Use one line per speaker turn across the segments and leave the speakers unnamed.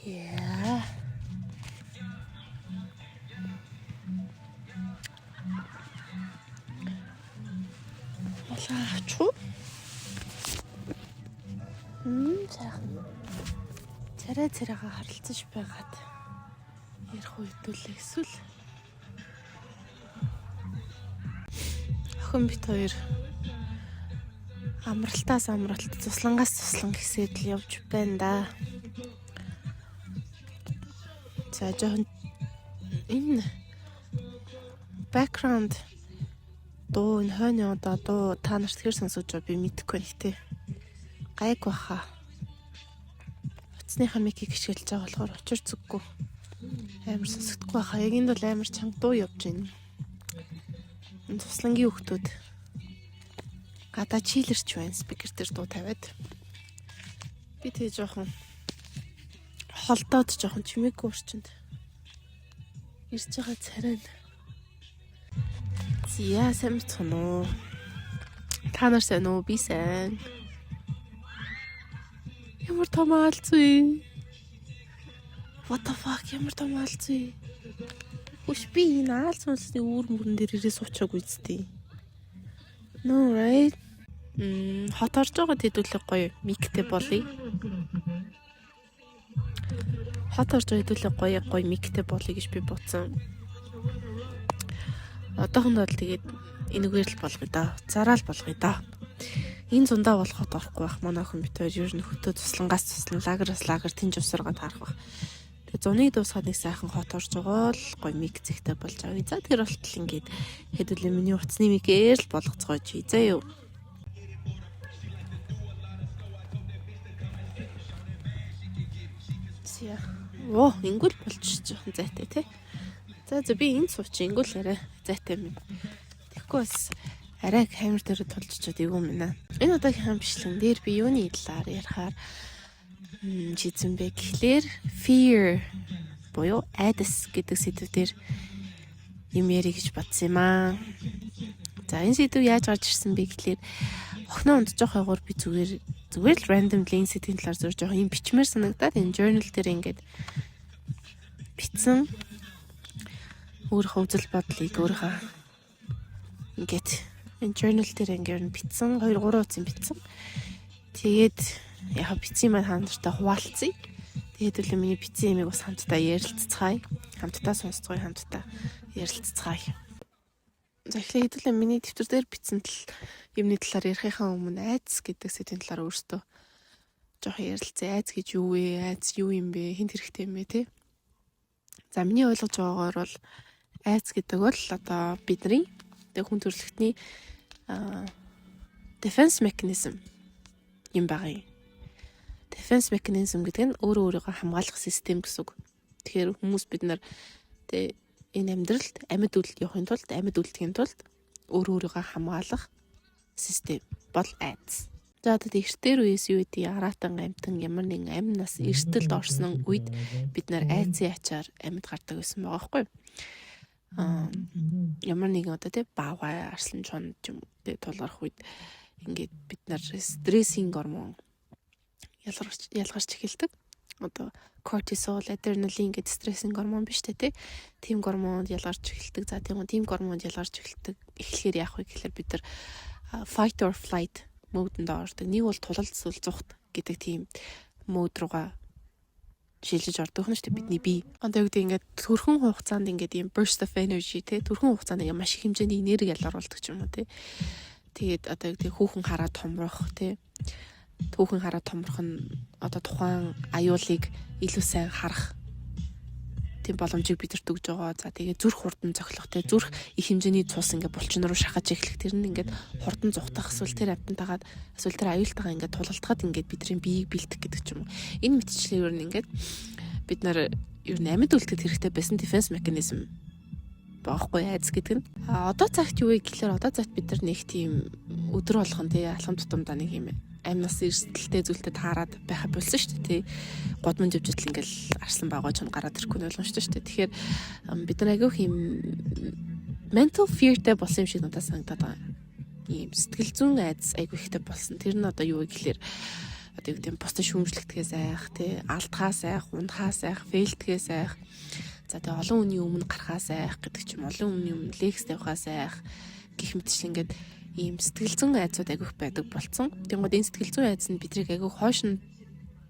Yeah. Чуу. Царайгаа харилцаж байгаад ярих үйдүүлээ эсвэл охин бит хоёр амралтаас амралт, туслангаас туслан гэсэд л явж байна да. За жоохон энэ background дуу энэ хойны одоо дуу та нарт хэр сонсож байгаа би мэдэхгүй байна тий. Гайг баха. Утасныхаа микийг хичээлж байгаа болохоор учир зүггүй. Амар сонсогдохгүй баха. Яг энд бол амар чанга дуу явж байна. Энэ туслангийн хүүхдүүд гадаа чилэрч байна. Спикер дээр дуу тавиад. Би тэгээ жоохон холдоод жоохон чимээгүй урчинд ирж байгаа царай. Зя сайн байна уу? Та нар сайн уу? Би сайн. Ямар томаалцгүй. What the fuck? Ямар томаалцгүй. Хүш би энэ аал сонсны үүр мөрөн дээр ирээ суучаагүй зү. No right. Хот орж байгаа хэдүүлэг гоё миктэй болъё. Хот орж байгаа хэдүүлэг гоё миктэй болъё гэж би бодсон. Одоохондоо л тэгээд энэгээр л болгоё да. Зараал болгоё да. Энэ зундаа болоход орохгүй байх. Манай охин бит хоёр ер нь хөтөө туслангаас туслан лагераас лагер тэнж усаргаад харах байх. Тэгээд зуныг дуусгаад нэг сайхан хот орж байгаа л гоё мик зэгтэй болж байгаа. За тэр болтол ингээд хэдүүлээ миний утасны микээр л болгоцгоо чи. За юу. Зя. Оо, ингүүл болчих жоохон зайтай тий. За би энд суучих ингүүл арай зайтай минь. Тэгэхгүй бас арай камер дээр тулчаад ивгүй минь. Энэ удаагийн хамшлан дээр би юуны талаар ярихаар чийдсэн бэ гэхлээр fear буюу айдас гэдэг сэдвээр юм ярих гэж бодсон юм аа. За энэ сэдв яаж гарч ирсэн бэ гэхлээр охиноо унтж байхаагаар би зүгээр л randomly энэ сэдвийн талаар зурж байгаа юм бичмээр санагдаад энэ journal дээр ингээд бичсэн өөрийнхөө үзэл бодлыг өөрийнхөө ингээд энэ journal дээр ингээд бичсэн 2-3 утсан бичсэн. Тэгээд яг бичсэн маань хамтдаа хуваалцъя. Тэгээд үл миний бичсэн юмыг бас хамтдаа ярилццгаая. Хамтдаа сонсцгоё, хамтдаа ярилццгаая. За эхлээд хэдүүлээ миний дэвтэр дээр бичсэн юмны талаар ярихынхаа өмнө айдас гэдэг сэдвийн талаар өөртөө жоохон ярилцъя. Айдас гэж юу вэ? Айдас юу юм бэ? Хэнд хэрэгтэй юм бэ те? За миний ойлгож байгаагаар бол айдас гэдэг бол одоо бидний хүн төрөлхтний defense mechanism юм байгаа юм. Defense mechanism гэдэг нь өөрийгөө хамгаалах систем гэсэн үг. Тэгэхээр хүмүүс бид нар энэ амьдралд амьд үлд явахын тулд амьд үлдэхин тулд өөрийгөө хамгаалах систем бол айдас. За одоо эртээр үеэс юу гэдэг аратан амтан ямар нэгэн амнаас эрсдэлд орсон үед бид нар айдсын ачаар амьд гардаг байсан байгаа байхгүй юу? Ямар нэгэн одоо баавгай арслан чонд юм тулгарх үед ингээд бид нар стрессинг гормон ялгарч эхэлдэг. Одоо кортизол, адреналин гэдэг стрессинг гормон биш тий. Тим гормонд ялгарч эхэлдэг. За тийм гормонд ялгарч эхлэхээр яах вэ гэхээр бид нар fight or flight модонд ордог. Нэг бол тулалд эсвэл зүхт гэдэг тийм мод руугаа шилжиж ордог нь шүү дээ бидний бие. Одоо юу гэдэг ингээд төрхөн хугацаанд ингээд ийм burst of energy тий төрхөн хугацаанд ингээд маш их хэмжээний энерги ялгаруулдаг ч юм уу тий. Тэгээд одоо юу гэдэг хүүхэн хараад томрох тий. Түүхэн хараад томрох нь одоо тухайн аюулыг илүү сайн харах тийм боломжийг бидэрт өгж байгаа. За тэгээд зүрх хурдан цохлох тий зүрх их хэмжээний цус ингээд булчин руу шахаж эхлэх тэр нь ингээд хурдан зүхтах эсвэл тэр амтантайгаад эсвэл тэр аюултайгаа ингээд тулалдахад ингээд бидний биеийг бэлдэх гэдэг ч юм уу. Энэ мэтчлэн ер нь ингээд бид нар ер нь амьд үлдэхэд хэрэгтэй байсан defense mechanism баахгүй айдас гэдэг нь. Одоо цагт юу вэ гэхэлэр одоо цагт бид нар нэг тийм өдөр болгон тий алхам тутамдаа нэг юм амнаас эрсдэлтэй зүйлтэй таарад байха болсон шүү дээ тий. Годмон живжил ингээл арслан байгаа ч гараад ирэхгүй нь ойлгомжтой шүү дээ. Тэгэхээр бид нар агиох юм mental fearтэй болсон юм шиг надад санагдаад байгаа. Ийм сэтгэл зүйн айдас айгүй ихтэй болсон. Тэр нь одоо юу вэ гэхэлэр одоо юу гэдэг нь бусдад шүүмжлэгдэхээс айх, тий, алдхаас айх, унахаас айх, фейлдэхээс айх. За тэгээ олон хүний өмнө гарахаас айх гэдэг ч юм, олон хүний өмнө лекс тавихаас айх гэх мэтчлэн ингээд ийм сэтгэл зүйн айцууд агиох байдаг болцсон. Тэгмээд энэ сэтгэл зүйн айц нь бидрийг агиох хойш нь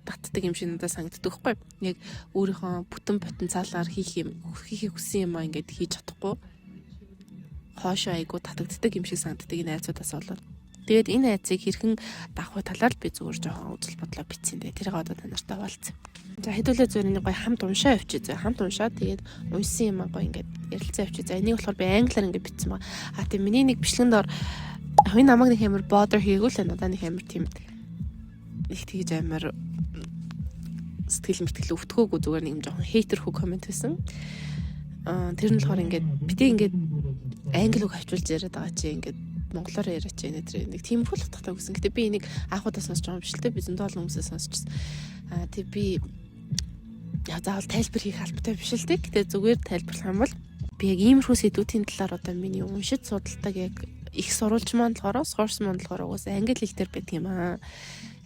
татдаг юм шиг надад санагддаг байхгүй. Яг өөрийнхөө бүтэн потенциалаар хийхийг хүссэн юм аа ингээд хийж чадахгүй. Хоошоо айгуу татагддаг юм шиг санагддаг энэ айцуудаас болоод. Тэгээд энэ айцыг хэрхэн давах талаар би зүгээр жоохон үзэл бодлоо бичсэн дээ. Тэрийг одоо та нартай хуваалцсан. За хэдүүлээ зүгээр нэг гоё хамт уншаа явчих. За хамт уншаа тэгээд уншсан юм аа гоё ингээд ярилцсан явчих. За энийг болохоор би англиар ингээд бичсэн байгаа. Тийм миний нэг бичлэгэнд ор энэ намайг нэг амар bother хийгээгүй л надаа нэг амар тийм их тэгж амар сэтгэл мэтгэл өвтгөөгүй зүгээр нэг юм жоохон хейтер хүү комент байсан. Тэр нь болохоор ингээд битээ ингээд англи үг хавчуулж яриад байгаа чи ингээд монголоор яриач энэ тэр нэг тиймэрхүү л утгатай гэсэн. Гэтэ би энийг анхудаа сонсож байгаа юм биш л те. Би зөндөө олон хүмүүсээс сонсчихсон. Тэг би заавал тайлбар хийх албатай биш л те. Гэтэ зүгээр тайлбарлах юм бол би яг иймэрхүү сэдвүүдийн талаар одоо миний уншиж судалдаг яг их сурвалж маань болохоор source маань болохоор угаасаа англи хэл дээр байдаг юм аа.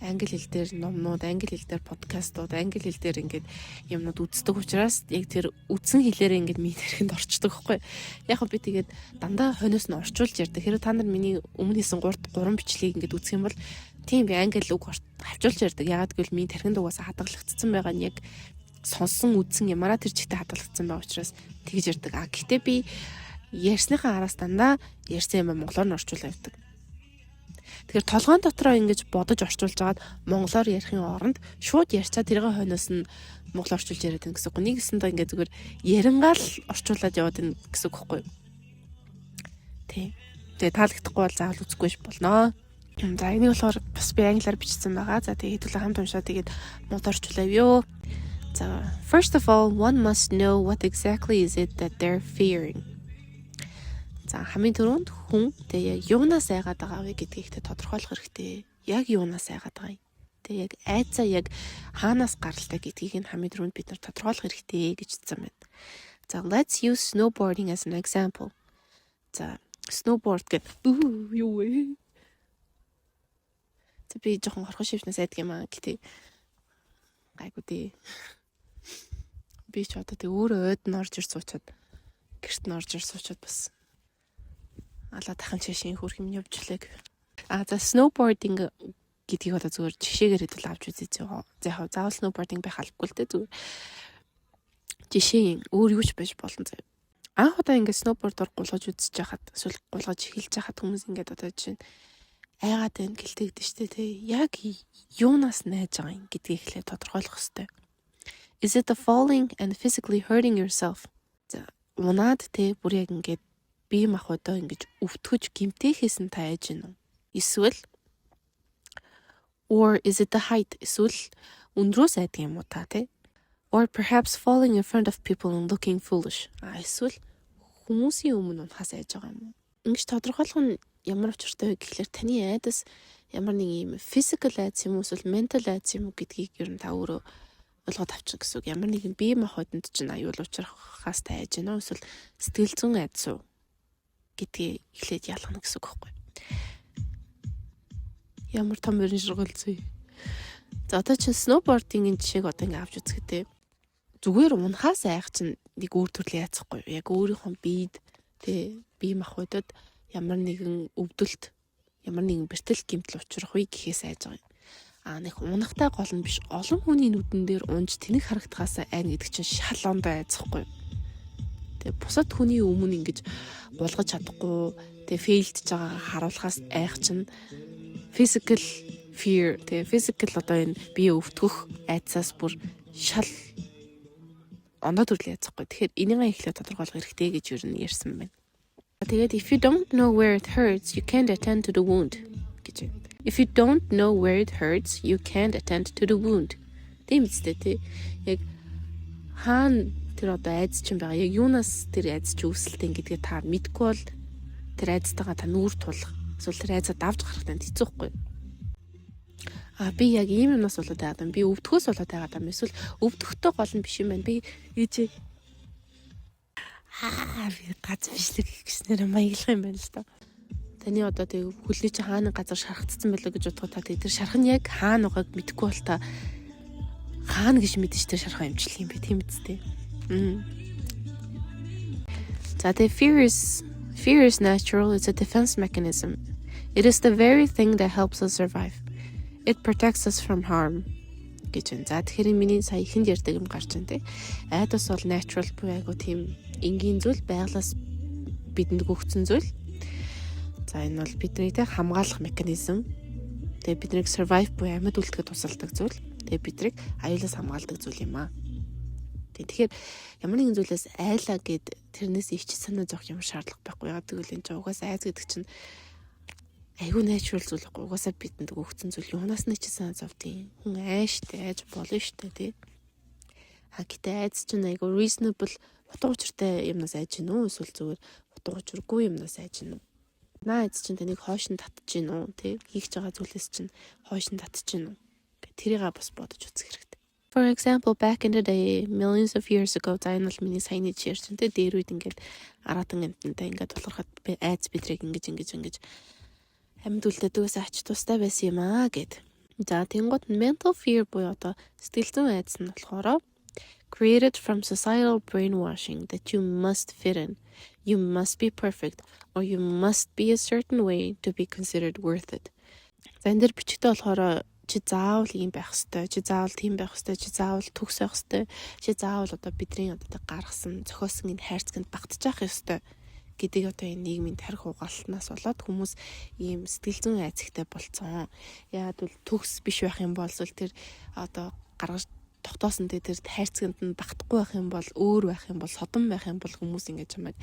Англи хэл дээр номнууд, англи хэл дээр подкастууд, англи хэл дээр ингээд юмнууд үздэг учраас яг тэр үдсэн хэлээрээ ингээд миний тэрхэнд орчдөг байхгүй. Яг хөө би тэгээд дандаа хониос нь орчуулж ярьдаг. Хэрэв та нар миний өмнө хийсэн 3 бичлэгийг ингээд үзэх юм бол тийм би англи үг хавчуулж ярьдаг. Ягаад гэвэл миний тэрхэнд угаасаа хадгалагдсан байгаа нь яг сонсон үдсэн ямаараа тэр чигтээ хадгалагдсан байгаа учраас тэгж ярьдаг. Гэхдээ би ярьсныхаа араас дандаа ярьсан юм монголоор нь орчуулж явдаг. Тэгэхээр толгойн дотроо ингэж бодож орчуулж агаад монголоор ярихын оронд шууд ярьчаа тэргээ хойноос нь монгол орчуулж яриад байна гэсэн үг. Нэг гэсэндээ ингээд зүгээр ярингаал орчуулад яваад байна гэсэн үг байхгүй юу? Тийм. Тэгээ таалагдахгүй бол заавал үзэхгүй ш болно. За энийг болохоор бас би англиар бичсэн байгаа. За тэгээ хэдүүлээ хамт уншаа тэгээд монгол орчуулав юу. За first of all, one must know what exactly is it that they're fearing. За хамгийн түрүүнд хүн тэгээ яг юунаас айгаад байгаа вэ гэдгийг тодорхойлох хэрэгтэй. Яг юунаас айгаад байгаа юм. Тэгээ яг айцаа яг хаанаас гаралтай гэдгийг нь хамгийн түрүүнд бид нар тодорхойлох хэрэгтэй гэж хэлсэн байна. За let's use snowboarding as an example. За snowboard гэдэг юу вэ? За би жоохон хорхоо шивнээс айдаг юм аа гэтээ гайгүй дээ. Би ч одоо тэг өөрөө ойд нь орж ир суучаад гэрт нь орж ир суучаад бас алаа дахин чашийн хөрх юм явжлаа. За snowboarding гэдгийг одоо зүгээр жишээгээр хэдүүл авч үзье зөө. За яг заавал snowboarding байх албагүй л дээ зүгээр. Жишээ өөр юу ч байж болно заяа. Анх удаа ингээд snowboard-оор гулгаж үзэж байхад эсвэл гулгаж эхэлж байхад хүмүүс ингээд одоо жишээ айгаад байна гэлтэйгдэж штэ тий. Яг юунаас найж байгаа юм гэдгийг эхлээд тодорхойлох хэрэгтэй. Is it the falling and physically hurting yourself? За унаад тий бүр яг ингээд бие махбодоо ингэж өвтгөж гимтэхээс нь тааж гинэ. Эсвэл or is it the height? Эсвэл өндрөөс айдаг юм уу та тий? Or perhaps falling in front of people and looking foolish. Эсвэл хүмүүсийн өмнө унахаас айж байгаа юм уу? Ингэж тодорхойлох нь ямар учиртай вэ гэхлээр таны айдас ямар нэг юм physical айдас юм уу эсвэл mental айдас юм уу гэдгийг ер нь та өөрөө ойлгоод авчих гэсэн үг. Ямар нэгэн бие махбодонд чинь аюул учрахаас тааж гинэ эсвэл сэтгэл зүйн айдас уу гэдгийг эхлээд ялгана гэсэн үг байхгүй. Ямар том өрн ширгүүлцээ. За одоо чинь snowboarding-ийн жишээг одоо ингэ авч үзэхдээ зүгээр унахаас айх чинь нэг өөр төрлийн яцхгүй. Яг өөрийнхөө биед тий бие махбодод ямар нэгэн өвдөлт, ямар нэгэн бэртэл гэмтэл учрах үе гэхээс айж байгаа юм. Нэг унахтай гол нь биш олон хүний нүдэн дээр унж тэнэг харагдахаас айна гэдэг чинь шал ондоо айцхгүй. Тэгээ бусад хүний өмнө ингэж булгаж чадахгүй, тэгээ фейлдж байгаа харуулахаас айх чинь physical fear, тэгээ physical одоо энэ бие өвтгөх айцаас бүр шал ондоо төрлийн айцхгүй. Тэгэхээр энийгээ эхлээд тодорхойлох хэрэгтэй гэж юу н ярьсан байна. Тэгээд if you don't know where it hurts, you can't attend to the wound гэж. If you don't know where it hurts, you can't attend to the wound. Тийм үстэй тий. Яг хаана тэр одоо айдас ч юм байгаа. Яг юунаас тэр айдас ч үүсэлтэй гэдгээ та мэдгүй бол тэр айдастайгаа та нүүр тулах. Эсвэл тэр айдасаа давж гарах танд хэцүү байхгүй. Би яг ийм юмнаас болоод байгаа юм. Би өвдөхөөс болоод байгаа юм. Эсвэл өвдөхтэй гол нь биш юм байна. Би ээж би гац бичлэг хийх гэснээр маяглах юм байна л та. Таны одоо тэг хөлний чи хаана газар шархагдсан байлаа гэж бодоход та тэр шарх нь яг хаана байгааг мэдэхгүй бол та хаана гэж мэдэж тэр шархаа имжлэх юм бэ тийм үстэй. За тэг fear is natural. It's a defense mechanism. It is the very thing that helps us survive. It protects us from harm. Гэж. За тэгэхээр миний сая ихэнд ярьдаг юм гарч байна те. Айдас бол natural буюу айгу тийм энгийн зүйл, байглаас бидэнд өгсөн зүйл. За энэ бол бидний те хамгаалах механизм. Тэгээ биднийг survive буюу амьд үлдэхэд тусалдаг зүйл. Тэгээ биднийг аюулаас хамгаалдаг зүйл юм аа. Тэгэхээр ямар нэгэн зүйлээс айлаа гэд тэрнээс ичж санаа зовх юм шаардлага байхгүй. Яг тэгвэл энэ ч угаасаа айз гэдэг чинь айгүй natural зүйл байхгүй. Угаасаа бидэнд өгсөн зүйл. Юунаас нь ч санаа зовдیں۔ Хүн айштай айж болно штэ тий. Гэхдээ айз чинь айгүй reasonable утга учиртай юмнаас айж гин үү? Эсвэл зүгээр утга учиргүй юмнаас айж гин үү? Айз чинь таныг хойш нь татж гин үү? Тий. Хийх байгаа зүйлээс чинь хойш нь татж гин үү? Тэрийг бас бодож үзэх хэрэгтэй. For example, back in the day, millions of years ago, зайнал миний саяны жишээ чинь тий дээр үед ингээд аратан амтантай ингээд болохоор айз бидрийг ингэж амьд үлдээдгээс ач тустай байсан юм аа гэд. За тэнгууд mental fear буюу одоо сэтгэл зүйн айдас нь болохоор created from societal brainwashing that you must fit in, you must be perfect, or you must be a certain way to be considered worth it. За энэ дэр бичгтээ болохоор чи заавал ийм байх ёстой, чи заавал тийм байх ёстой, чи заавал төгс байх ёстой, чи заавал одоо бидний одоо гаргасан зохиосон энэ хайрцагт багтчих ёстой гэдэг одоо энэ нийгмийн тарих угаалтнаас болоод хүмүүс ийм сэтгэл зүйн айцгтай болцсон. Яагаад бол төгс биш байх юм бол тэр одоо гаргаж тогтоосон тэр хайрцагт нь багтахгүй байх юм бол өөр байх юм бол содон байх юм бол хүмүүс ингэж чамайг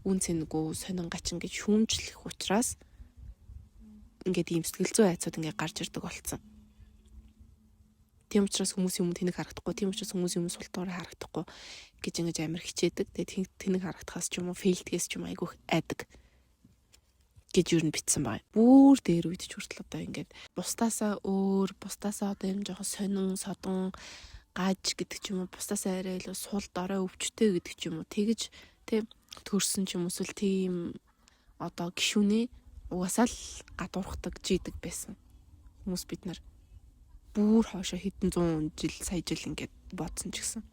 үн цэнэгүй сонин гачин гэж шүүмжлэх учраас ингээд ийм сэтгэл зүйн айцуд ингээд гарч ирдэг болцсон. Тийм учраас хүмүүс юм тэнэг харагдахгүй, тийм учраас хүмүүс юм султуур харагдахгүй гэж ингэж амар хичээдэг. Тэгээ тэнэг харагдахаас ч юм уу, фейлдгээс ч юм айгүйх айдаг гэж юу н битсэн байна. Бүр дээр үед ч хүртэл одоо ингээд бусдаасаа одоо юм жоохон сонин, содон, гаж гэдэг ч юм уу, бусдаасаа арай илүү сул дорой өвчтэй гэдэг ч юм уу, тэгэж тийм төрсөн ч юм уу, эсвэл тийм одоо гişүнээ угаасаа л гадуурхдаг жийдэг байсан. Хүмүүс бид нар бүр хоошо хэдэн 100 жил сая жил ингээд бодсон ч гэсэн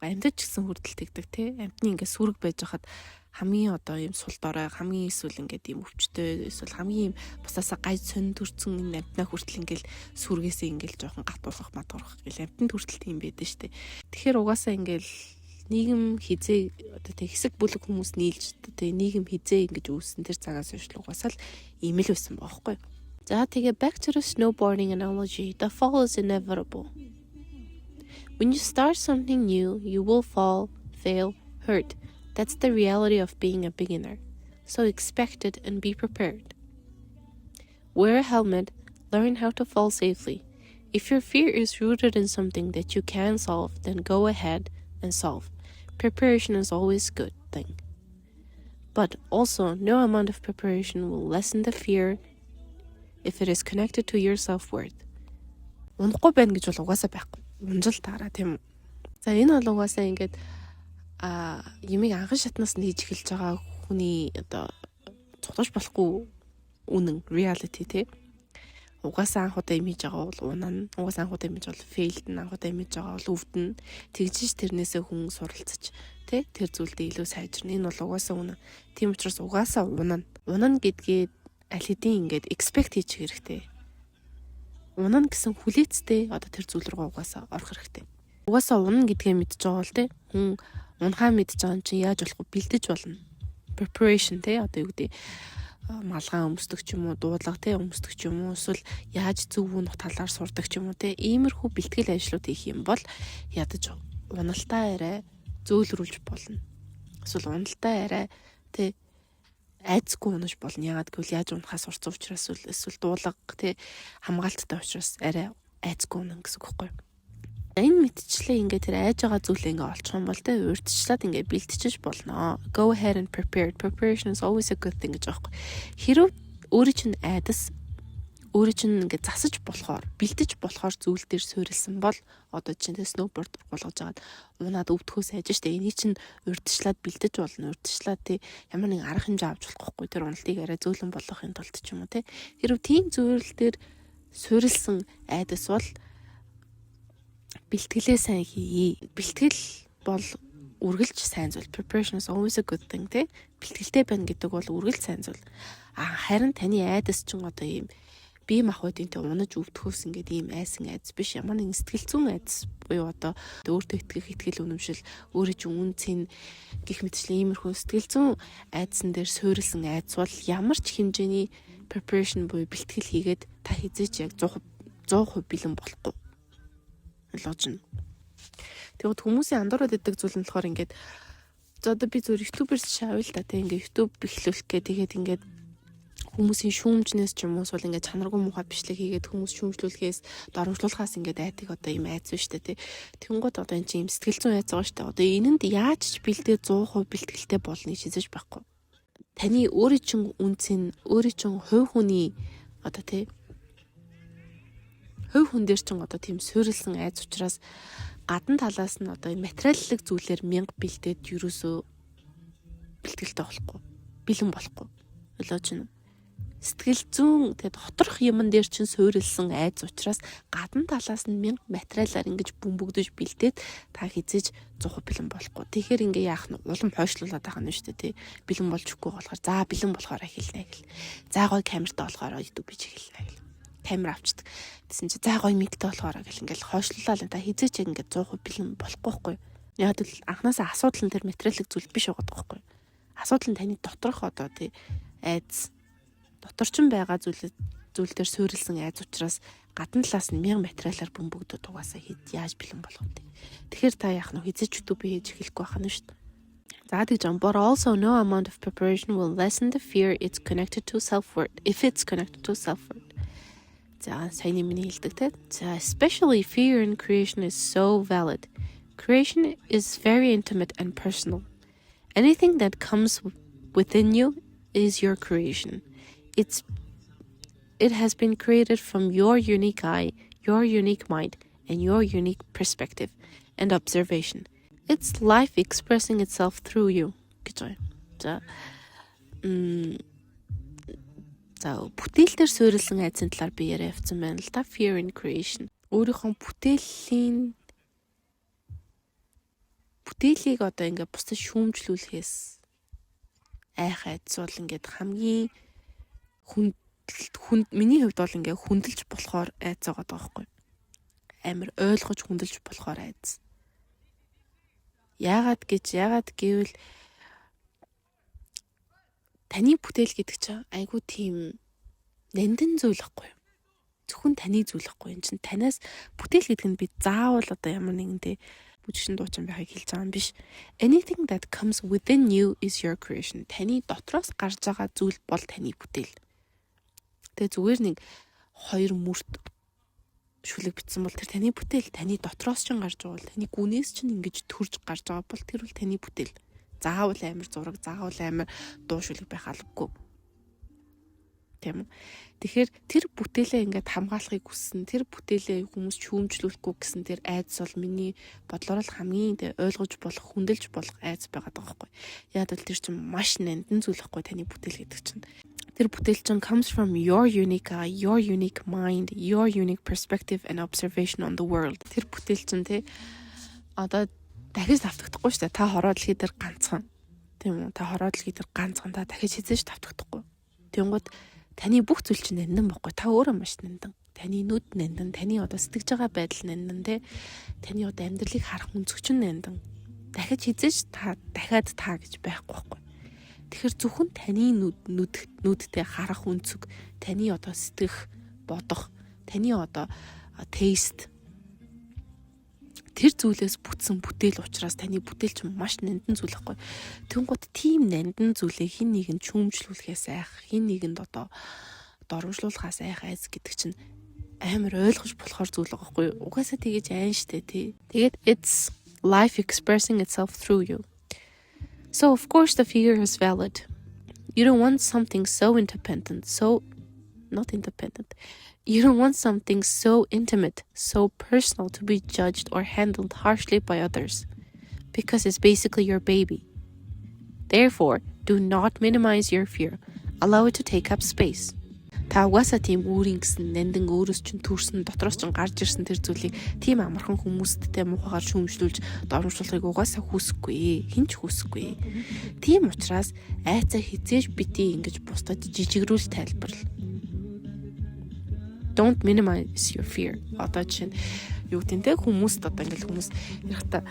амьдч гэсэн хүртэл тэгдэг тий амьтны ингээд сүрэг байж хахад хамгийн одоо юм сул дорой хамгийн эсвэл ингээд юм өвчтөй эсвэл хамгийн юм бусаасаа гай сонин төрцөн энэ амьтнаа хүртэл ингээд сүргээсээ ингээд жоохон гатуулах матуурах гэл амьтанд хүртэл тийм байдаг штэ. Тэгэхээр угаасаа ингээд нийгэм хизээ одоо тэг хэсэг бүлэг хүмүүс нийлж одоо нийгэм хизээ ингэж үүссэн тэр цагаас хойш угаасаа л ийм л байсан баахгүй. За тэгээ back to the snowboarding analogy. The fall is inevitable. When you start something new, you will fall, fail, hurt. That's the reality of being a beginner. So expect it and be prepared. Wear a helmet, learn how to fall safely. If your fear is rooted in something that you can solve, then go ahead and solve. Preparation is always a good thing. But also, no amount of preparation will lessen the fear if it is connected to your self-worth. Унахгүй байна гэж бол угаасаа байхгүй. Унжил таараа тийм үү. За энэ бол угаасаа ингээд ямиг анхан шатнаас нь хийж эхэлж байгаа хүний одоо цуглаж болохгүй үнэн reality тий. Угаасаа анхудаа юм хийж байгаа бол унана. Угаасаа анхудаа юм хийж бол failed нь анхудаа юм хийж байгаа бол өвдөн. Тэгжиж тэрнээсээ хүн суралцаж тий тэр зүйлдээ илүү сайжирна. Энэ бол угаасаа үнэн. Тийм учраас угаасаа унана. Унана гэдгээ аль хэдийн ингээд expect хийчих хэрэгтэй. Унана гэсэн хүлээцтэй одоо тэр зүйл рүү угаасаа орох хэрэгтэй. Угаасаа унана гэдгээ мэдж байгаа бол тий хүн унахаа мэдж байгаа юм чинь яаж болох вэ? Бэлдэж болно. Preparation тий одоо юу гэдэг малгай өмсдөг ч юм уу, дуудлага тий өмсдөг ч юм уу, эсвэл яаж зөв унах талаар сурдаг ч юм уу тий иймэрхүү бэлтгэл ажлууд хийх юм бол ядаж уналтаа арай зөөлрүүлж болно. Эсвэл уналтаа арай тий айцгүй унаж болно. Ягаад гэвэл яаж унахаас урцсан учраас эсвэл дуулага тий хамгаалттай учраас арай айцгүй унах гэсэн үг байхгүй юу? Энэ мэдчлээ ингээд тэр айж байгаа зүйлээ ингээд олчих юм бол тий урьдчлаад ингээд бэлтжиж болно. Go ahead and prepare. Preparation is always a good thing гэж аахгүй. Хэрв өөрөө чинь айдас өөрөө чинь ингээд засаж болохоор, бэлдэж болохоор зүйл дээр суурилсан бол одоо чинь сноуборд болгож агаад унаад өвдөхөөс айж штэ. Энийг чинь урьдчилаад бэлдэж болно. Урьдчилаад тий ямар нэгэн арга хэмжээ авч болохгүй. Тэр уналтыг арай зөөлөн болгохын тулд ч юм уу тий. Хэрвээ тийм зүйл дээр суурилсан айдас бол бэлтгэлээ сайн хийе. Бэлтгэл бол үргэлж сайн зүйл. Preparation is always a good thing тий. Бэлтгэлтэй байна гэдэг бол үргэлж сайн зүйл. Харин таны айдас чинь одоо ийм бие махбодынтэй унаж өвдөхөөс ингээд ийм айсан айдас биш. Ямар нэгэн сэтгэл зүйн айдас буюу одоо өөртөө итгэх итгэл үнэмшил, өөрөө чинь үнцэн гих мэтчлэн иймэрхүү сэтгэл зүйн айдсан дээр суурилсан айдас бол ямар ч хэмжээний preparation буюу бэлтгэл хийгээд та хизээч яг 100% бэлэн болохгүй. Ложно. Тэгвэл хүмүүсийн андуураад идэг зүйл нь болохоор ингээд за одоо би зөв YouTube-ээр шавъя л да тийм ингээд YouTube эхлүүлэх гээ тэгээд ингээд хүмүүсийн шүүмжнээс ч юм уус бол ингээд чанаргүй муухай бичлэг хийгээд хүмүүс шүүмжлүүлэхээс доромжлуулахаас ингээд айдаг одоо юм айц шүү дээ тий. Тэнгууд одоо энэ чинь сэтгэл зүйн айц байгаа шүү дээ. Одоо энэнд яаж ч бэлдээ 100% бэлтгэлтэй болно гэж хэлж байхгүй. Таны өөрийн чинь үнцэн, өөрийн чинь хувь хүний одоо тий хувь хүн дээр чинь одоо тийм суурилсан айц учраас гадна талаас нь одоо материаллык зүйлээр 1000 бэлдээд юусоо бэлтгэлтэй болохгүй, бэлэн болохгүй. Ойлгож байна. Сэтгэл зүйн тэгээд хоторох юмн дээр чинь суурилсан айц учраас гадна талаас нь 1000 материалаар ингэж бөмбөгдөж бэлдээд та хизээж 100% бэлэн болохгүй. Тэгэхээр ингээ яах нь улам хойшлуулаад байгаа юм шүү дээ тий. Бэлэн болж өгөхгүй болохоор за бэлэн болохоор эхэлнэ гэл. За гой камертай болохоор YouTube бич эхэлнэ гэл. Камер авчдаг. Тэсэн чи за гой миктэй болохоор гэл ингээл хойшлуулаад та хизээч яг ингээд 100% бэлэн болохгүй байхгүй. Яг л анханасаа асуудал нь тэр материалын зүйл биш байгаа байхгүй. Асуудал нь таны доторх одоо тий айц доторчин байгаа зүйл дээр суурилсан айц учраас гадна талаас нь 1000 материалаар бөмбөгдөд угаасаа яаж бэлэн болох вэ? Тэгэхээр та яах нь хизээч YouTube хийж эхлэхгүй байх нь шүү дээ. За тэгж юм. But also no amount of preparation will lessen the fear it's connected to self-worth. If it's connected to self-worth. За саяны миний хэлдэг те. За especially fear in creation is so valid. Creation is very intimate and personal. Anything that comes within you is your creation. It has been created from your unique eye, your unique mind, and your unique perspective and observation. It's life expressing itself through you. Гэж байна. За бүтээлээр суурилсан айдсын талаар би яриа явцсан байна л да. Fear in creation. Өөрийнхөө бүтээлийг одоо ингээд бусдад шүүмжлүүлэхээс айх айдс бол ингээд хамгийн миний хувьд бол ингээ хүндэлж болохоор айц байгаа байхгүй. Амар ойлгож хүндэлж болохоор айц. Яагаад гэвэл таны бүтээл гэдэг чинь айгүй тийм нандин зүйл байхгүй. Зөвхөн таны зүйл байхгүй. Энд чинь танаас бүтээл гэдэг нь би заавал одоо ямар нэгэнтэй бүжигшин дуучин байхыг хэлж байгаа юм биш. Anything that comes within you is your creation. Таны дотроос гарч байгаа зүйл бол таны бүтээл. Тэгээ зүгээр нэг хоёр мөрт шүлэг битсэн бол тэр таны бүтээл, таны дотроос ч гарч байгаа бол таны гүнээс ч ингэж төрж гарч байгаа бол тэр бол таны бүтээл. Заавал амар зураг, заавал амар дуу шүлэг байх албагүй. Тийм үү? Тэгэхээр тэр бүтээлээ ингээд хамгаалахыг хүссэн, тэр бүтээлээ хүмүүс шүүмжлүүлэхгүй гэсэн тэр айдас бол миний бодлоор л хамгийн ойлгож болох, хүндэлж болох айдас байгаад байгаа байхгүй. Яг л тэр чинь маш нандин зүйл байхгүй таны бүтээл гэдэг чинь. Тэр бүтээл чинь comes from your unique eye, your unique mind, your unique perspective and observation on the world. Тэр бүтээл чинь тий одоо дахиж тавтагдахгүй шүү дээ. Та хороо дэлхий дээр ганцхан. Тийм үү? Та хороо дэлхий дээр ганцхан та дахиж хизээж тавтагдахгүй. Тэнгууд таны бүх зүйл чинь нандин бохгүй. Та өөрөө маш нандин. Таны нүд нандин, таны одоо сэтгэж байгаа байдал нандин тий. Таны одоо амьдралыг харах өнцөг чинь нандин. Дахиж хизээж дахиад та гэж байхгүй байхгүй. Тэгэхээр зөвхөн таны нүдтэй харах өнцөг, таны одоо сэтгэх, бодох, таны одоо taste тэр зүйлээс бүтсэн бүтээл учраас таны бүтээл чинь маш нандин зүйл байхгүй. Тэнгууд тийм нандин зүйлээ хин нэгэнд шүүмжлүүлэхээс айх, хин нэгэнд одоо доромжлуулахаас айх айз гэдэг чинь амар ойлгож болохоор зүйл байгаа байхгүй. Угаасаа тэгэж айн штэ тий. Тэгээд it's life expressing itself through you. So of course the fear is valid. You don't want something so independent, so not independent. You don't want something so intimate, so personal to be judged or handled harshly by others, because it's basically your baby. Therefore, do not minimize your fear. Allow it to take up space. Та угаасаа тийм өөрийн гэсэн нандин өөрөөс чинь төрсөн дотроос чинь гарч ирсэн тэр зүйлийг тийм амархан хүмүүсттэй муухагаар шүүмжлүүлж доромжлуулахыг угаасаа хүсэхгүй. Хинч хүсэхгүй. Тийм учраас айцаа хизээж битий ингэж бусдад жижигрүүл тайлбарл. Don't minimize your fear. Одоо чинь юу гэнтэй хүмүүст одоо ингээл хүмүүс ярихта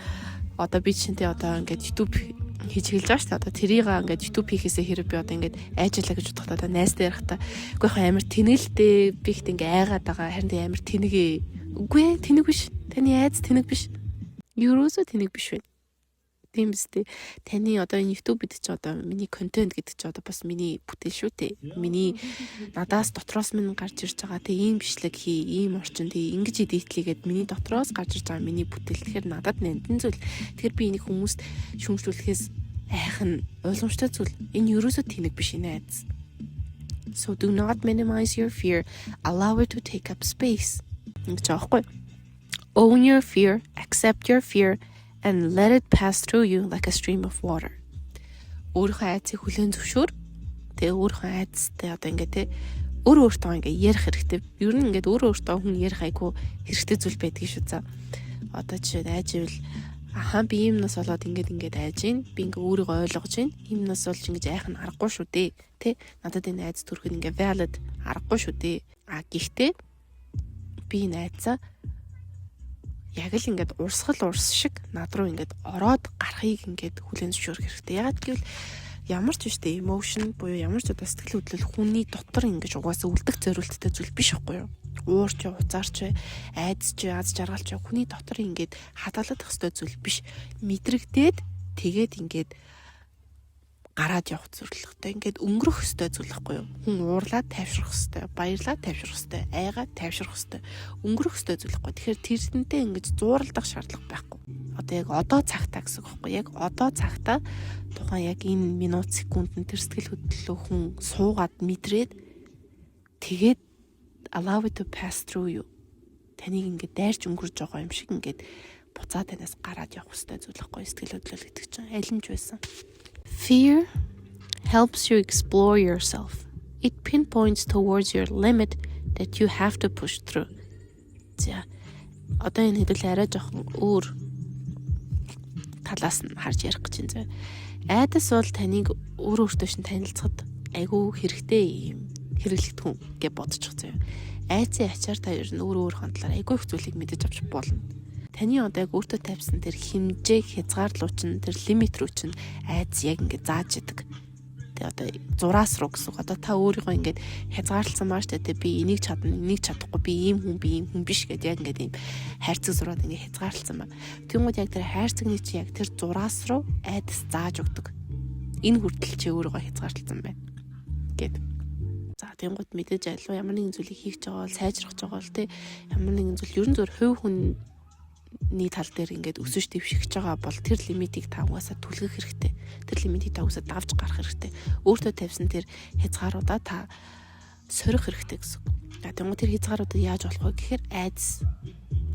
одоо би чинтэй одоо ингээд YouTube хийж хэлж байгаа шүү дээ. Одоо тэрийг ингээд YouTube хийхээсээ хэрэг би одоо ингээд айжлаа гэж бодоход одоо найстай ярихтаа үгүй хаа амар тэнэлтэй би ихт ингээд айгаад байгаа харин тэ амар тэнэгээ. Үгүй тэнэг биш. Таны айц тэнэг биш. Юурөөсөө тэнэг биш вэ? Тийм биз дээ. Таны одоо энэ YouTube бид чи одоо миний контент гэдэг чи одоо бас миний бүтээл шүү дээ. Миний надаас дотроос минь гарч ирж байгаа тэг ийм бичлэг хий, ийм орчин тэг ингэж эдитлийгээд миний дотроос гарч ирж байгаа миний бүтээл тэгэхээр надад нандин зүйл. Тэгэхээр би энийг хүмүүст шүүмжлүүлэхээс айхан ойлгомжтой зүйл. Энэ юурөөсөө тэнэг биш энэ айц. So do not minimize your fear. Allow it to take up space. Ингэж аахгүй. Own your fear, accept your fear, and let it pass through you like a stream of water. Өөрийнхөө айцыг хүлээн зөвшөөр. Тэгээ өөрийнхөө айцтай одоо ингээд те өөртөө ингээд ярих хэрэгтэй. Ер нь ингээд өөртөө хүн ярих айгүй хэрэгтэй зүйл байдаг шүү за. Одоо жишээ айж ивэл би юмнаас болоод ингээд айж гин. Би ингээд өөрийгөө ойлгож гин. Юмнаас болж ингээд айх нь аргагүй шүү дээ. Тэ надад энэ айц төрөхөд ингээд valid аргагүй шүү дээ. Гэхдээ би энэ айцаа яг л ингээд урсгал шиг над руу ингээд ороод гарахыг ингээд хүлээн зөвшөөрөх хэрэгтэй. Ягаад гэвэл ямар ч биш дээ emotion буюу ямар ч одоо сэтгэл хөдлөл хүний дотор ингээд угаасаа үлдэх зориулттай зүйл биш байхгүй юу? Уур ч уцаар ч айдас ч аз жаргал ч хүний дотор ингээд хадгалах хэвээр зүйл биш. Мэдрэгдээд тэгээд ингээд гараад явах зорилготой ингээд өнгөрөх хэвээр зүйл байхгүй юу? Хүн уурлаад тайвшрах хэвээр, баярлаад тайвшрах хэвээр, айгаад тайвшрах хэвээр, өнгөрөх хэвээр зүйл байхгүй. Тэгэхээр тэрнтэй ингэж зууралдах шаардлага байхгүй. Одоо яг одоо цагтаа гэсэн үг байхгүй. Яг одоо цагтаа тухайн яг энэ минут секундын тэр сэтгэл хөдлөлөө хүн суугаад мэдрээд тэгээд allow it to pass through you. Таныг ингээд дайрч өнгөрж байгаа юм шиг ингээд буцаа танаас гараад явах хэвээр зүйл байхгүй. Сэтгэл хөдлөл гэдэг чинь аль нь ч байсан. Fear helps you explore yourself. It pinpoints towards your limit that you have to push through. За одоо энэ хэдүүл арай жоохон өөр талаас нь харж ярих гэж байна. Айдас бол таныг өөртөө шин танилцахад айгүй хэрэгтэй юм хэрэглэгдэх хүн гэж бодчих заяа. Айцын ачаар та ер нь өөр хандлаар айгүй их зүйлийг мэдэж авч болно. Таны одоо яг өөртөө тавьсан тэр хэмжээ хязгаарлуу чинь тэр лимит рүү чинь айц яг ингэ зааж идэг. Тэгээ одоо зураас руу гэсэн. Одоо та өөрийгөө ингэ хязгаарлалсан маш тэ би энийг чадна, энийг чадахгүй, би ийм хүн биш гэдээ яг ингэ ийм хайрцаг зураад ингэ хязгаарлалсан ба. Тэнгүүд яг тэр хайрцагны чи яг тэр зураас руу айдас зааж өгдөг. Энэ хүртэл чи өөрийгөө хязгаарлалсан байна гэд. За тэнгүүд мэдээж альва ямар нэгэн зүйлийг хийх гэж байгаа бол сайжрах гэж байгаа бол тэ ямар нэгэн зүйл ерөн зөв хувь хүний тал дээр ингээд өсөж дэвшигч байгаа бол тэр лимитийг та угаасаа түлхэх хэрэгтэй. Тэр лимитийг та угаасаа давж гарах хэрэгтэй. Өөртөө тавьсан тэр хязгааруудаа та сорих хэрэгтэй гэсэн. Тэгвэл тэр хязгааруудыг яаж болох вэ гэхээр айдас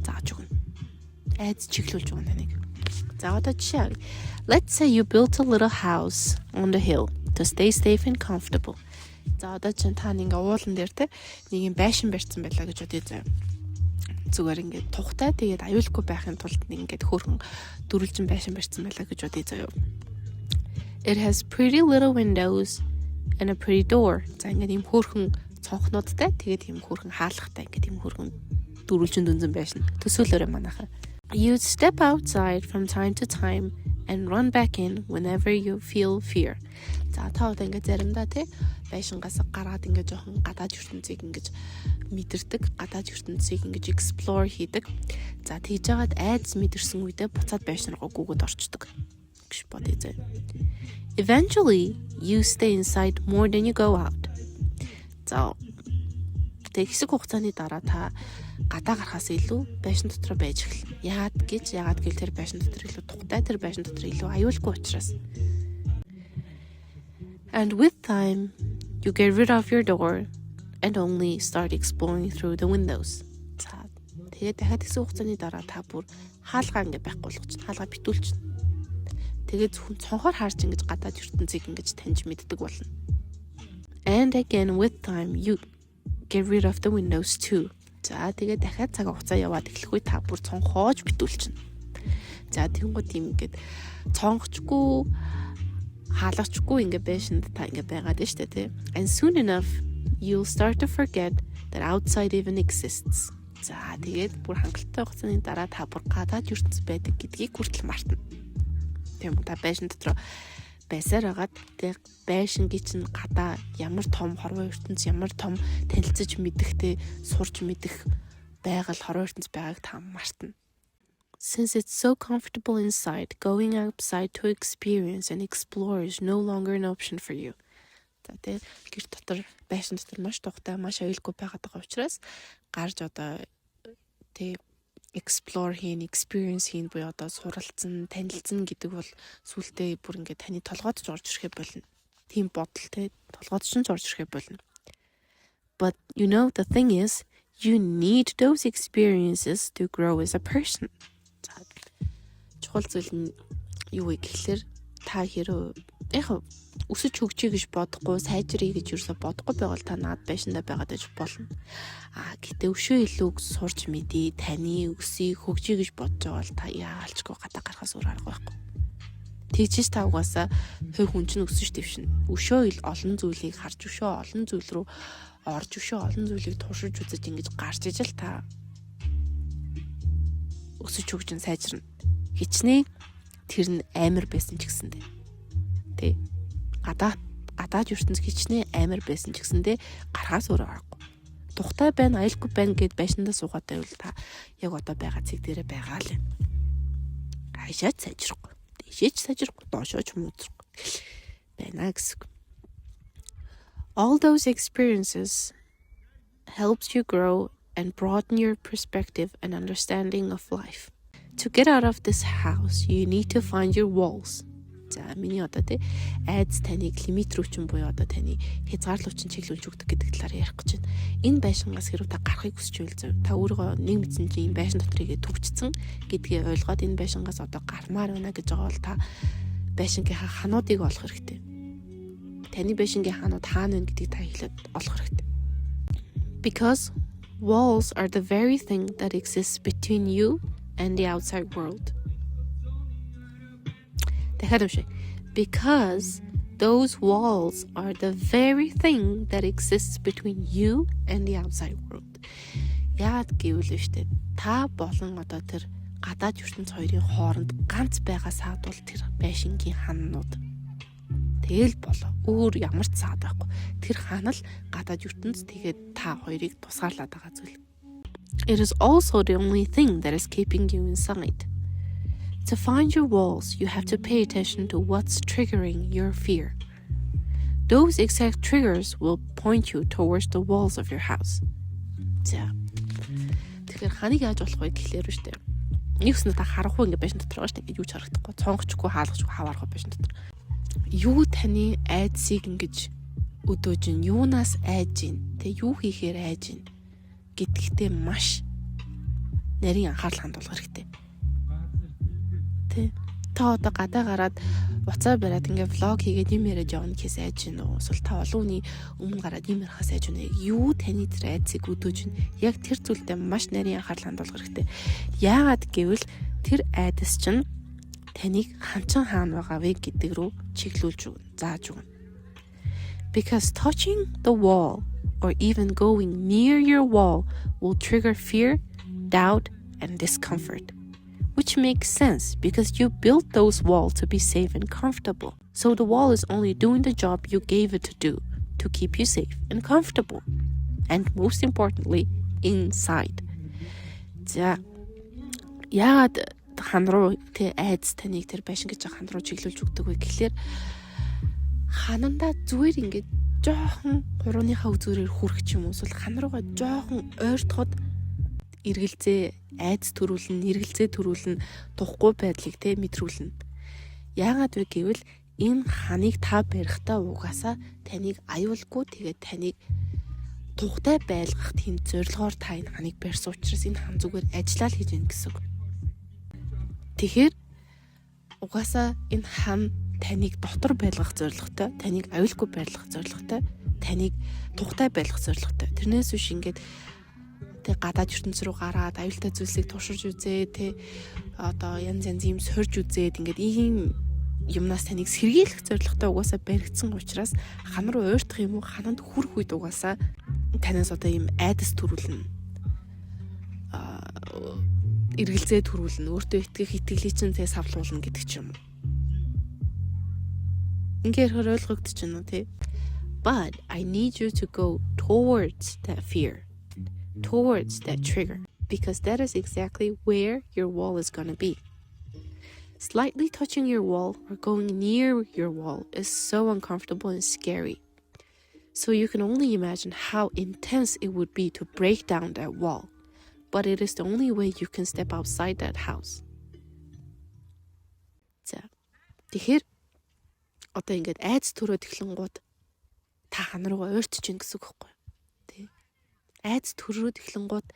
зааж өгнө. Айдас чиглүүлж өгнө таныг. За одоо жишээ. Let's say you built a little house on the hill to stay safe and comfortable. За одоо чинь та нэг уулан дээр те нэг юм байшин барьсан байлаа гэж бодъё заяа. Зүгээр ингээд тухтай тэгээд аюулгүй байхын тулд нэг ингээд хөөрхөн дөрвөлжин байшин барьсан байлаа гэж бодъё заяа. It has pretty little windows and a pretty door. За ингээд юм хөөрхөн цонхнуудтай тэгээд юм хөөрхөн хаалгатай ингээд юм хөөрхөн дөрвөлжин дүнзэн байшин. Төсөөлөөрэй манайхаа. You step outside from time to time and run back in whenever you feel fear. За та одоо ингээд заримдаа те байшингаас гараад ингээд жоохон гадаад ертөнцийг ингээд мэдэрдэг, гадаад ертөнцийг ингээд explore хийдэг. За тэгж жагаад айдас мэдэрсэн үедээ буцаад байшин руу гүгэд орчдөг гэж бодъё зэ. Eventually you stay inside more than you go out. За тэг хэсэг хугацааны дараа та гадаа гарахаас илүү байшин дотор байж эхэлнэ. Яагаад гэвэл тэр байшин дотор илүү тухтай, тэр байшин дотор илүү аюулгүй учраас. And with time, you get rid of your door and only start exploring through the windows. За тэгээд дахиад хэсэг хугацааны дараа та бүр хаалгаа ингээ байхгүй болгочихно. Хаалгаа битүүлчихнэ. Тэгээд зөвхөн цонхоор харж ингэж гадаад ертөнцийг ингэж таньж мэддэг болно. And again with time you get rid of the windows too. За тэгээд дахиад цаг хугацаа яваад эхлэх үе та бүр цонхоож битүүлчихнэ. За тэнгууд юм ингээд цонгочгүй хаалгачгүй ингээ байшинд та ингээ байгаад байна шүү дээ, тий. And soon enough you'll start to forget that outside even exists. За тэгээд бүр хангалттай хугацааны дараа та бүр гадаад ертөнц байдаг гэдгийг хүртэл мартна. Тийм үү, та байшин дотор байсаар агаад тэг байшингийн чинь гадаа ямар том хорвоо ертөнц, ямар том танилцаж мэдихтэй сурж мэдих байгаль хорвоо ертөнц байгааг та мартна. Since it's so comfortable inside, going outside to experience and explore is no longer an option for you. За тэг гэр дотор байшин дотор маш тухтай, маш аюулгүй байгаад байгаа учраас гарч одоо тэг explore хийн, experience хийн буюу одоо суралцсан, танилцсан гэдэг бол сүултээ бүр ингээд таны толгойд ч орж ирэхэ болно. Тийм бодол те толгойд ч орж ирэхэ болно. But you know the thing is, you need those experiences to grow as a person. За чухал зүйл нь юу вэ гэхэлэр та хэрэг яг өсөж хөгжиж гэж бодохгүй, сайжрыг гэж юусаа бодохгүй байвал та наад байшиндаа байгаад иж болно. Гэтэ өшөө илүү сурч мэдээ, таны өсөй хөгжиж гэж бодож байгаа бол та яалчгүй гадаа гарахаас өөр арга байхгүй. Тэгжиж та угаасаа хувь хүн чинь өсөж дэвшин. Өшөө олон зүйлийг харж өшөө олон зүйл рүү орж өшөө олон зүйлийг туршиж үзэж ингэж гарч ижил та өсөж хөгжин сайжирна. Хичнээн тэр нь амар байсан ч гэсэндээ. Тэ гадаад ертөнц хичнээн амар байсан ч гэсэндээ гарахаас өөр аргагүй. Тухтай байна, аюулгүй байна гэд байшиндаа суугаад байвал та яг одоо байгаа цэг дээрээ байгаа л юм. Хашаач сайжрахгүй. Дэшээч сайжрахгүй, доошооч муудрахгүй. Байна гэсэн. All those experiences helps you grow and broaden your perspective and understanding of life. To get out of this house, you need to find your walls. За миний одоо тий айдас таныг лимит рүү чинь буюу одоо таны хязгаарлалт чинь чиглүүлж өгдөг гэдэг талаар ярих гэж байна. Энэ байшингаас хэрвээ та гарахыг хүсч байвал та өөрийгөө нэг мэдсэн чинь энэ байшин дотрыгээ төвчсөн гэдгийг ойлгоод энэ байшингаас одоо гармаар байна гэж байгаа бол та байшингийнхаа хануудыг олох хэрэгтэй. Таны байшингийн ханууд хаана вэ гэдгийг та хэлээд олох хэрэгтэй. Because walls are the very thing that exists between you and the outside world. Because those walls are the very thing that exists between you and the outside world. Яад гэвэл штэ та болон одоо тэр гадаад ертөнц хоёрын хооронд ганц байгаа саад бол тэр байшингийн ханнууд. Тэгэл болоо. Өөр ямар ч саад байхгүй. Тэр ханал гадаад ертөнц тэгээд та хоёрыг тусгаарлаад байгаа зүйл. It is also the only thing that is keeping you inside. To find your walls, you have to pay attention to what's triggering your fear. Those exact triggers will point you towards the walls of your house. За. Тэгэхээр ханыг яаж болох вэ гэхлээр шүү дээ. Нэгснэ та харахгүй ингэ байшин дотор байгаа шүү дээ. Юу ч харагдахгүй, цонгочгүй, хаалгачгүй, хаваарахгүй байшин дотор. Юу таны айдсыг ингэж өдөөж ин, юунаас айж ин, тэг юу хийхээр айж ин гэдэгтээ маш нарийн анхаарал хандуулах хэрэгтэй. Та одоо гадаа гараад уцаа бариад ингээ влог хийгээд юм яриад явна гэхээс айж гин үү? Эсвэл та олон хүний өмнө гараад юм ярихаас айж гин үү? Юу таны тэр айдсыг өдөөж гин? Яг тэр зүйлдээ маш нарийн анхаарал хандуулах хэрэгтэй. Яагаад гэвэл тэр айдас чинь таныг ханчин хаана байгаа вэ гэдэг рүү чиглүүлж өгнө, зааж өгнө. Because touching the wall or even going near your wall will trigger fear, doubt, and discomfort. Which makes sense because you built those walls to be safe and comfortable. So the wall is only doing the job you gave it to do, to keep you safe and comfortable. And most importantly, inside. За яагаад хан руу тэ айдас таныг тэр байшин гэж хан руу чиглүүлж өгдөг вэ гэхлээр ханандаа зүгээр ингээд жоохон гурууныхаа үзүүрээр хүрэх ч юм уу эсвэл хан руугаа жоохон ойртоход эргэлзээ айдас төрүүлнэ, эргэлзээ төрүүлнэ, тухгүй байдлыг те мэдрүүлнэ. Яагаад вэ гэвэл энэ ханыг та барихтаа угаасаа таныг аюулгүй тэгээд таныг тухтай байлгах тийм зорилгоор та энэ ханыг барьсан учраас энэ хан зүгээр ажиллаа л хийж гин гэсэн. Тэгэхээр угаасаа энэ хан таныг дотор байлгах зорилготой, таныг аюулгүй байлгах зорилготой, таныг тухтай байлгах зорилготой. Тэрнээс биш ингээд тэг гадаад ертөнц рүү гараад аюултай зүйлсийг туршиж үзээ, тэ одоо янз юм сорж үзээд ингээд ийм юмнаас таныг сэргийлэх зорилготой угаасаа баригдсан учраас хан руу ойртох юм уу, хананд хүрэх үед угаасаа танаас одоо ийм айдас төрүүлнэ. Эргэлзээ төрүүлнэ, өөртөө итгэх итгэлийг чинь тэ савлуулна гэдэг ч юм уу. Ингээд ойлгогдож байна уу те? But I need you to go towards that fear, towards that trigger, because that is exactly where your wall is going to be. Slightly touching your wall or going near your wall is so uncomfortable and scary. So you can only imagine how intense it would be to break down that wall. But it is the only way you can step outside that house. За. Тэгэхээр одоо ингээд айц төрөөд эхлэнгууд та хан руугаа ойртож гин гэсэн үг байхгүй юу? Тэ. Айц төрөөд эхлэнгууд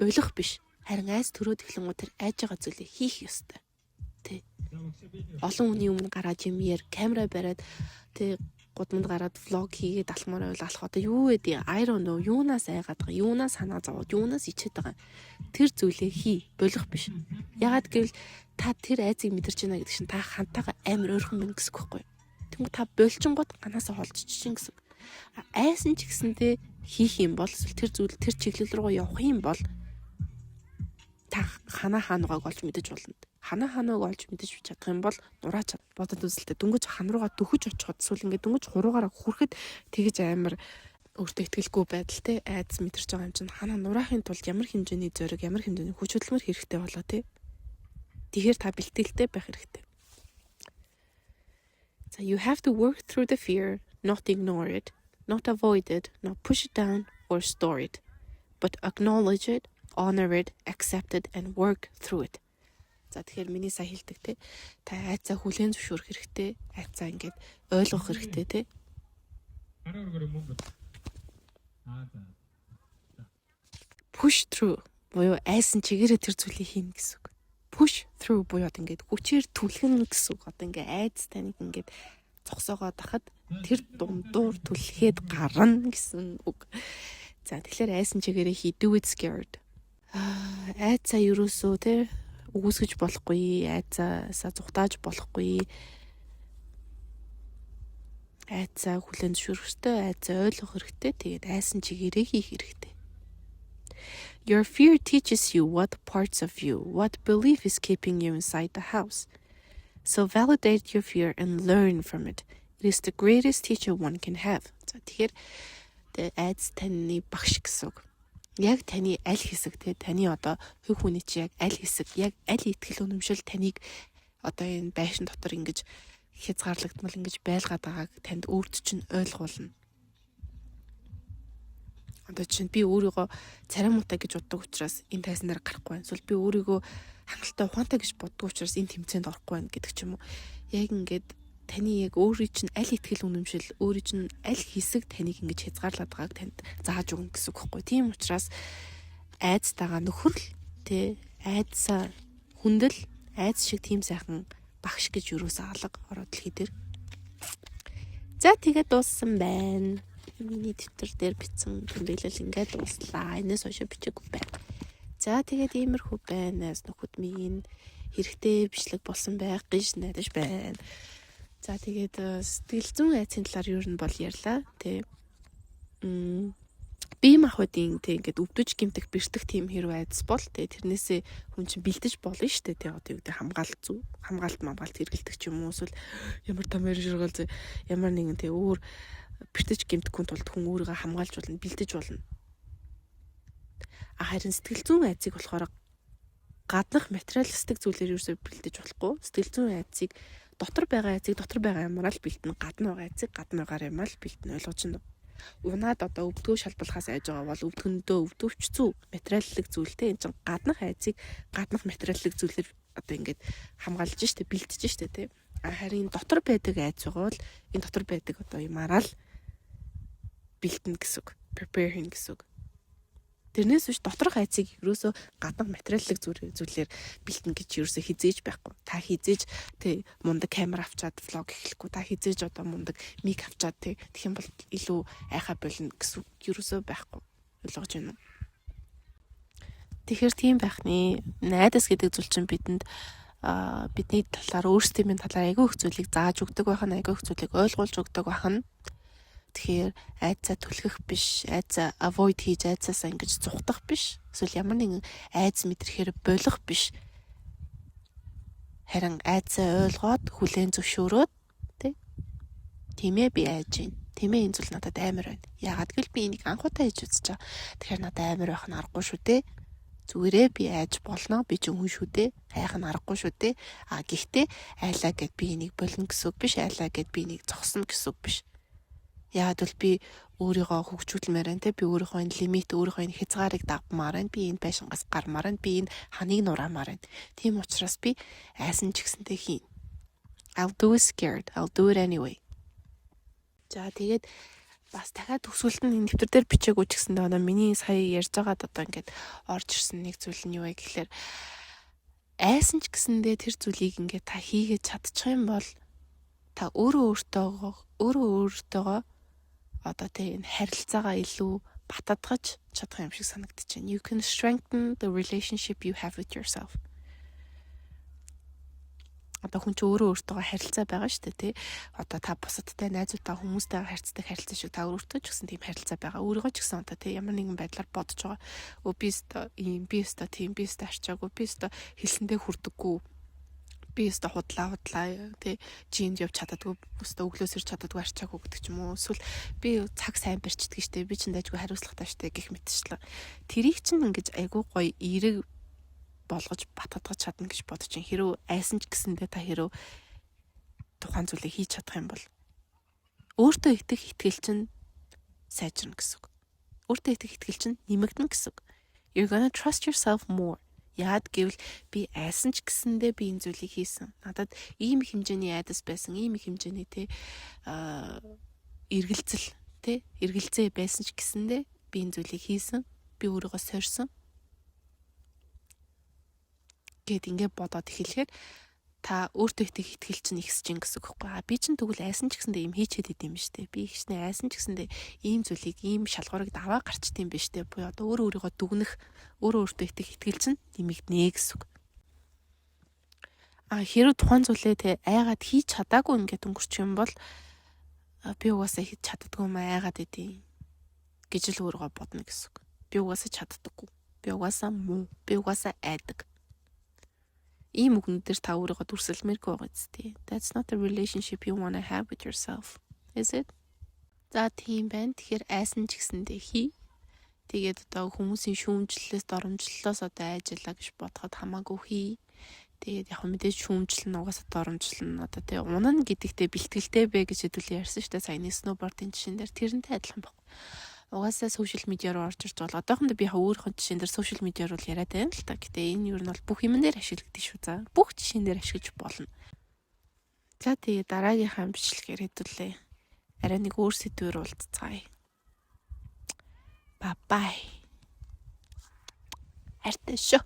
болох биш. Харин айц төрөөд эхлэнгууд тэр айж байгаа зүйлээ хийх ёстой. Тэ. Олон хүний өмнө гараад юм яар камера бариад тэ гудамд гараад влог хийгээд алхмаар байл алах одоо юу вэ? I don't know. Юунаас айгаад байгаа, юунаас санаа зовоод, юунаас ичээд байгаа. Тэр зүйлээ хий, болох биш. Ягаад гэвэл та тэр айцыг мэдэрч байна гэдэг чинь та хантайгаа амар ойрхон байна гэсэн үг байхгүй юу? Тэнгүү та болчингууд ганаасаа холдчих чинь гэсэн. Айсан ч гэсэнтэй хийх юм бол тэр зүйл тэр чиглэл рүү явах юм бол та ханаа хаанагааг олж мэдэж болно. Ханаа ханааг олж мэдэж чадах юм бол нураач бодод үзэлтэй дөнгөж хан руугаа дөхөж очиход эсвэл ингээд дөнгөж хуруугаараа хүрэхэд тэгэж амар өөртөө ихтгэлгүй байдалтай айдас мэдэрч байгаа юм чинь ханаа нураахын тулд ямар хэмжээний зориг, ямар хэмжээний хүч хөдөлмөр хэрэгтэй болоо тий. Тэгэхээр та бэлтгэлтэй байх хэрэгтэй. So you have to work through the fear, not ignore it, not avoid it, not push it down or store it, but acknowledge it, honor it, accept it and work through it. За тэгэхээр миний сая хэлдэг те та айцаа хүлээн зөвшөөрөх хэрэгтэй, айцаа ингээд ойлгох хэрэгтэй те. Push through буюу айсан чигээрээ тэр зүйлийг хийнэ гэсэн үг. Push through буюу ингээд хүчээр түлхэнэ гэсэн үг. Одоо ингээд айц таныг ингээд зогсоогоод тахад тэр дундуур түлхээд гарна гэсэн үг. За тэгэхээр айсан чигээрээ хий, do it scared. Айцаа юусоо те үгүйсгэж болохгүй, айцаасаа зүхтааж болохгүй. Айцаа хүлээн зөвшөөрөх хэрэгтэй, айцаа ойлгох хэрэгтэй. Тэгээд айсан чигээрээ хийх хэрэгтэй. Your fear teaches you what parts of you, what belief is keeping you inside the house. So validate your fear and learn from it. It is the greatest teacher one can have. За тэгэхээр айц таны багш гэсэн үг. Яг таны аль хэсэг те таны одоо хувь хүний чи яг аль хэсэг, яг аль итгэл үнэмшил таныг одоо энэ байшин дотор ингэж хязгаарлагдмал ингэж байлгаад байгааг танд өөрт чинь ойлгуулна. Одоо чинь би өөрийгөө царай муутай гэж боддог учраас энэ тайсан дээр гарахгүй байна. Эсвэл би өөрийгөө хангалттай ухаантай гэж боддог учраас энэ тэмцээнд орохгүй байна гэдэг ч юм уу. Яг ингээд таны яг өөрийн чинь аль итгэл үнэмшил, өөрийн чинь аль хэсэг таныг ингэж хязгаарлаад байгааг танд зааж өгнө гэсэн үг байхгүй. Тийм учраас айцтайгаа нөхөрл тэ айцаа хүндэл айц шиг тийм сайхан багш гэж юусаа алга ороод дэлхий дээр. За тэгээд дууссан байна. Миний Twitter дээр бичсэн тэмдэглэл ингээд дууслаа. Энэс хойш бичээгүй байна. За тэгээд иймэрхүү байна. Нөхөд минь хэрэгтэй бичлэг болсон байх гэж найдаж байна. За тэгээд сэтгэл зүйн айцын талаар юу нь бол ярьлаа. Тэ. Бие махбодын тэ ингээд өвдөж гимтэх бэртэх тийм хэрэг айдас бол тэ тэрнээсээ хүн чинь бэлдэж болно шүү дээ. Тэ одоо юу гэдэг хамгаалт хэрэгэлдэг ч юм уу эсвэл ямар тамир ширгэл ямар нэгэн тэ өөр бэртэж гимтэхгүй тулд хүн өөрийгөө хамгаалж болно, бэлдэж болно. Харин сэтгэл зүйн айцыг болохоор гаднах материалистик зүйлээр юусоо бэлдэж болохгүй. Сэтгэл зүйн айцыг дотор байгаа айцыг дотор байгаа юмараа л бэлтэн, гадна байгаа айцыг гадна байгаагаар юмаа л бэлтэн ойлгож байна. Унаад одоо өвдгөө шалбалхаас айж байгаа бол өвдгөндөө өвдөвчцүү материаллык зүйлтэй энэ чинь гаднах айцыг гаднах материаллык зүйлээр одоо ингээд хамгаалж штэ бэлдэж штэ тий. Харин дотор байдаг айц байгаа бол энэ дотор байдаг одоо юмараа л бэлтэн гэсэн үг. prepare хийн гэсэн үг. Тэрнээс биш доторх айцыг ерөөсөө гадна материаллык зүйлээр бэлтэн гэж ерөөсөө хизээж байхгүй. Та хизээж тэг мундаг камер авчаад влог эхлэхгүй. Та хизээж одоо мундаг мик авчаад тэгэх юм бол илүү айхаа болно гэсэн ерөөсөө байхгүй. Ойлгож байна уу? Тэгэхээр тийм байх нэ. Найдас гэдэг зүйл чинь бидэнд бидний талаар өөрсдийн талаар айгүй их зүйлийг зааж өгдөг байх нь, айгүй их зүйлийг ойлгуулж өгдөг байх нь. Тэгэхээр айцаа түлхэх биш, айцаа avoid хийж айцаасаа ингэж зүхтах биш. Эсвэл ямар нэгэн айц мэдрэхээр болох биш. Харин айцаа ойлгоод хүлээн зөвшөөрөөд тийм ээ би айж байна. Тийм ээ энэ зүйл надад амар байна. Яагаад гэвэл би энийг анхудаа хийж үзэж байгаа. Тэгэхээр надад амар байх нь аргагүй шүү дээ. Зүгээрээ би айж болно. Би ч хүн шүү дээ. Хайх нь аргагүй шүү дээ. Гэхдээ айлаа гэд би энийг болно гэсэн үг биш. Айлаа гэд би энийг зогсно гэсэн үг биш. Яагаад бол би өөрийгөө хөгжүүлмээр байна те. Би өөрийнхөө энэ лимит, өөрийнхөө энэ хязгаарыг давмаар байна. Би энэ байшингаас гармаар байна. Би энэ ханыг нураамаар байна. Тийм учраас би айсан ч гэсэнтэй хийн. I'll do it scared. I'll do it anyway. За тэгээд бас дахиад төгсгөлт нь нэвтэр дээр бичээгүй ч гэсэндээ одоо миний сая ярьж байгаад одоо ингээд орж ирсэн нэг зүйл нь юу вэ гэхээр айсан ч гэсэндээ тэр зүйлийг ингээд та хийгээд чадчих юм бол та өөртөөгөө одоо тийм энэ харилцаагаа илүү батадгаж чадах юм шиг санагдаж байна. You can strengthen the relationship you have with yourself. Одоо хүн чинь өөртөө харилцаа байгаа шүү дээ тий. Одоо та бусадтай найзуудтай хүмүүстэй харьцдаг харилцаа шиг та өөртөө ч гэсэн тийм харилцаа байгаа. Өөрийгөө ч гэсэн одоо тий ямар нэгэн байдлаар бодож байгаа. Би өстө ийм, би өстө тийм, би өстө арчаагүй, би өстө хэлсэндээ хүрдэггүй. Би өстө худлаа тий жинд явж чаддаггүй, өстө өглөөс ирж чаддаггүй арчаагүй гэдэг ч юм уу. Эсвэл би цаг сайн барьчдаг штэ. Би ч дайггүй хариуцлагатай штэ гэх мэтчлээ. Тэрийг чинь ингэж айгуу гоё эерэг болгож батгадгаж чадна гэж бодож чинь хэрв айсан ч гэсэндээ та хэрв тухайн зүйлийг хийж чадах юм бол өөртөө итгэх итгэл чинь сайжирна гэсэн үг. Өөртөө итгэх итгэл чинь нэмэгдэнэ гэсэн үг. You're gonna trust yourself more. Яад гэвэл би айсан ч гэсэндээ би энэ зүйлийг хийсэн. Надад ийм их хэмжээний айдас байсан, ийм их хэмжээний эргэлзээ байсан ч гэсэндээ би энэ зүйлийг хийсэн. Би өөрийгөө сорьсон. Гэт ингээд бодоод эхлэхээр та өөртөө итгэх итгэл чинь ихсэж ин гэсэн үг байхгүй. Би чинь тэгвэл айсан ч гэсэндээ юм хийчихэд идэм биш үү? Би ихснээ айсан ч гэсэндээ ийм зүйлийг ийм шалгуурыг даваа гарчдсан биш үү? Буюу одоо өөрийгөө дүгнэх, өөртөө итгэх итгэл чинь нэмэгдэнэ гэсэн үг. Хэрвээ тухайн зүйлээ айгаад хийж чадаагүй ингээд өнгөрчих юм бол би угаасаа хийж чаддаггүй юм айгаад идэв гэж л өөрийгөө бодно гэсэн үг. Би угаасаа чаддаггүй. Би угаасаа муу. Би угаасаа айдаг. Ийм үгнүүдээр та өөрийгөө дүрсэлмээргүй байгаа зү. That's not the relationship you want to have with yourself. Is it? За тийм байна. Тэгэхээр айсан ч гэсэндээ хий. Тэгээд одоо хүмүүсийн шүүмжлэлээс доромжлолоос одоо айжлаа гэж бодоход хамаагүй хий. Тэгээд яг мэдээж шүүмжлэл нь угаасаа доромжлол нь одоо тий унана гэдэгтээ бэлтгэлтэй бэ гэж хэдүүл ярьсан шүү дээ. Саяны сноубордын жишээн дээр тэрнтэй адилхан баг. Угаасаа сошиал медиа руу орж ирж бол одоохондоо би өөрийнхөө жишээн дээр сошиал медиа руу яриад байна л та. Гэтэ энэ юу нь бол бүх юм дээр ашиглагдчих шүү за. Бүх жишээн дээр ашиглаж болно. За тэгээ дараагийнхаа бичлэгээр хэдүүлээ. Арай нэг өөр сэдвээр уулзцаая. Bye bye. Хайртай шүү.